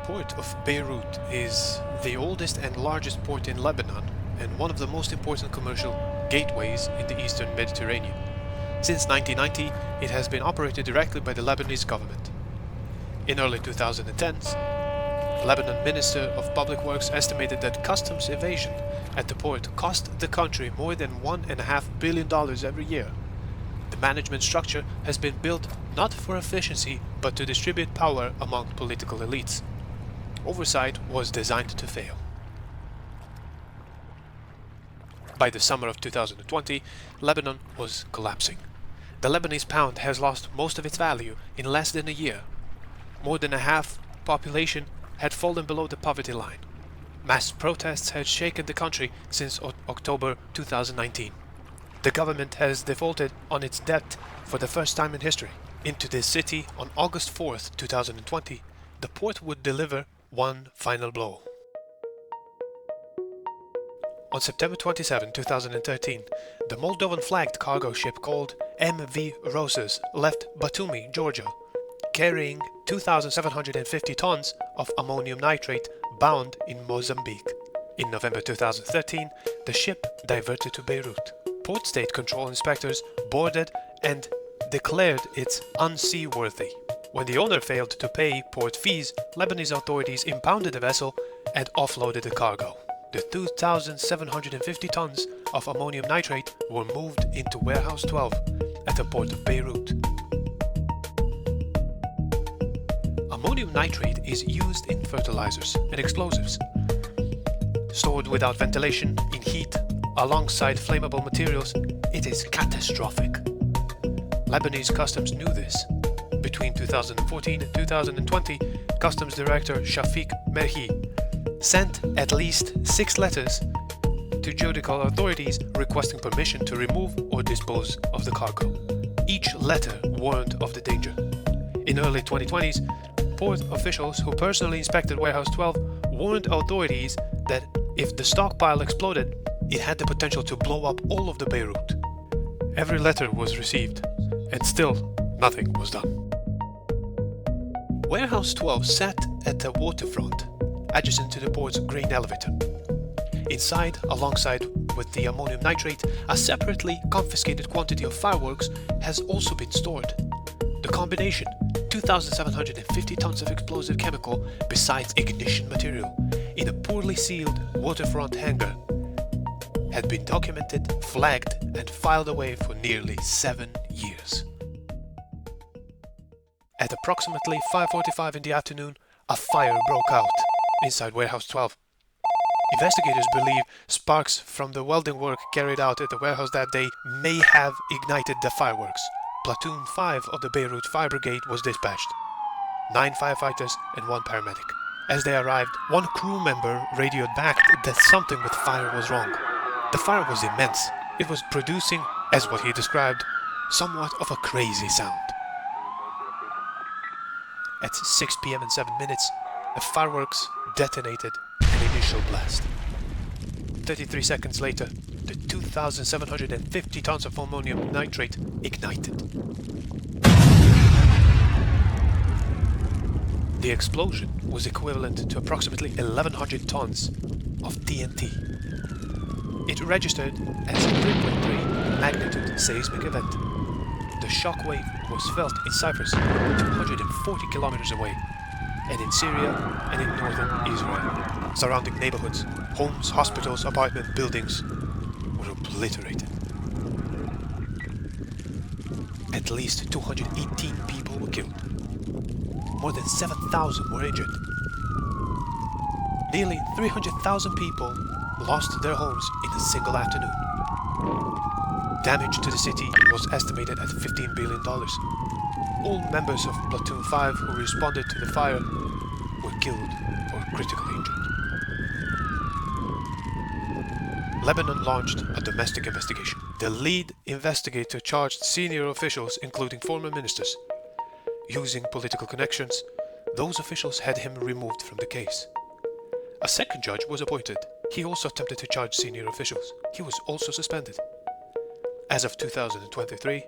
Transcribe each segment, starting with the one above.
Port of Beirut is the oldest and largest port in Lebanon and one of the most important commercial gateways in the eastern Mediterranean. Since 1990, it has been operated directly by the Lebanese government. In early 2010s, the Lebanon Minister of Public Works estimated that customs evasion at the port cost the country more than $1.5 billion every year. The management structure has been built not for efficiency but to distribute power among political elites. Oversight was designed to fail. By the summer of 2020, Lebanon was collapsing. The Lebanese pound has lost most of its value in less than a year. More than a half population had fallen below the poverty line. Mass protests had shaken the country since October 2019. The government has defaulted on its debt for the first time in history. Into this city on August 4th, 2020, the port would deliver one final blow. On September 27, 2013, the Moldovan-flagged cargo ship called MV Rhosus left Batumi, Georgia, carrying 2,750 tons of ammonium nitrate bound in Mozambique. In November 2013, the ship diverted to Beirut. Port State Control inspectors boarded and declared it unseaworthy. When the owner failed to pay port fees, Lebanese authorities impounded the vessel and offloaded the cargo. The 2,750 tons of ammonium nitrate were moved into Warehouse 12 at the Port of Beirut. Ammonium nitrate is used in fertilizers and explosives. Stored without ventilation, in heat, alongside flammable materials, it is catastrophic. Lebanese customs knew this. Between 2014 and 2020, Customs Director Shafiq Merhi sent at least 6 letters to judicial authorities requesting permission to remove or dispose of the cargo. Each letter warned of the danger. In early 2020s, port officials who personally inspected Warehouse 12 warned authorities that if the stockpile exploded, it had the potential to blow up all of the Beirut. Every letter was received, and still nothing was done. Warehouse 12 sat at the waterfront, adjacent to the port's grain elevator. Inside, alongside with the ammonium nitrate, a separately confiscated quantity of fireworks has also been stored. The combination, 2,750 tons of explosive chemical besides ignition material, in a poorly sealed waterfront hangar, had been documented, flagged, and filed away for nearly 7 years. At approximately 5:45 in the afternoon, a fire broke out inside Warehouse 12. Investigators believe sparks from the welding work carried out at the warehouse that day may have ignited the fireworks. Platoon 5 of the Beirut Fire Brigade was dispatched. 9 firefighters and 1 paramedic. As they arrived, one crew member radioed back that something with fire was wrong. The fire was immense. It was producing, as what he described, somewhat of a crazy sound. At 6 p.m. and 7 minutes, the fireworks detonated an initial blast. 33 seconds later, the 2,750 tons of ammonium nitrate ignited. The explosion was equivalent to approximately 1,100 tons of TNT. It registered as a 3.3 magnitude seismic event. The shockwave was felt in Cyprus, 240 kilometers away, and in Syria and in northern Israel. Surrounding neighborhoods, homes, hospitals, apartment buildings were obliterated. At least 218 people were killed. More than 7,000 were injured. Nearly 300,000 people lost their homes in a single afternoon. Damage to the city was estimated at $15 billion. All members of Platoon 5 who responded to the fire were killed or critically injured. Lebanon launched a domestic investigation. The lead investigator charged senior officials, including former ministers. Using political connections, those officials had him removed from the case. A second judge was appointed. He also attempted to charge senior officials. He was also suspended. As of 2023,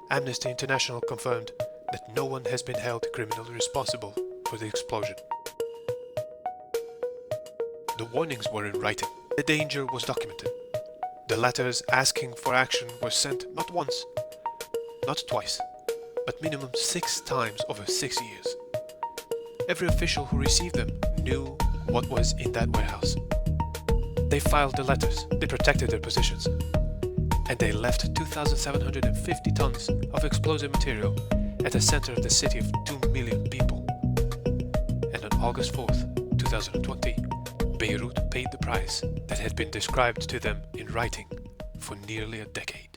Amnesty International confirmed that no one has been held criminally responsible for the explosion. The warnings were in writing. The danger was documented. The letters asking for action were sent not once, not twice, but minimum 6 times over 6 years. Every official who received them knew what was in that warehouse. They filed the letters, they protected their positions, and they left 2,750 tons of explosive material at the center of the city of 2 million people. And on August 4th, 2020, Beirut paid the price that had been described to them in writing for nearly a decade.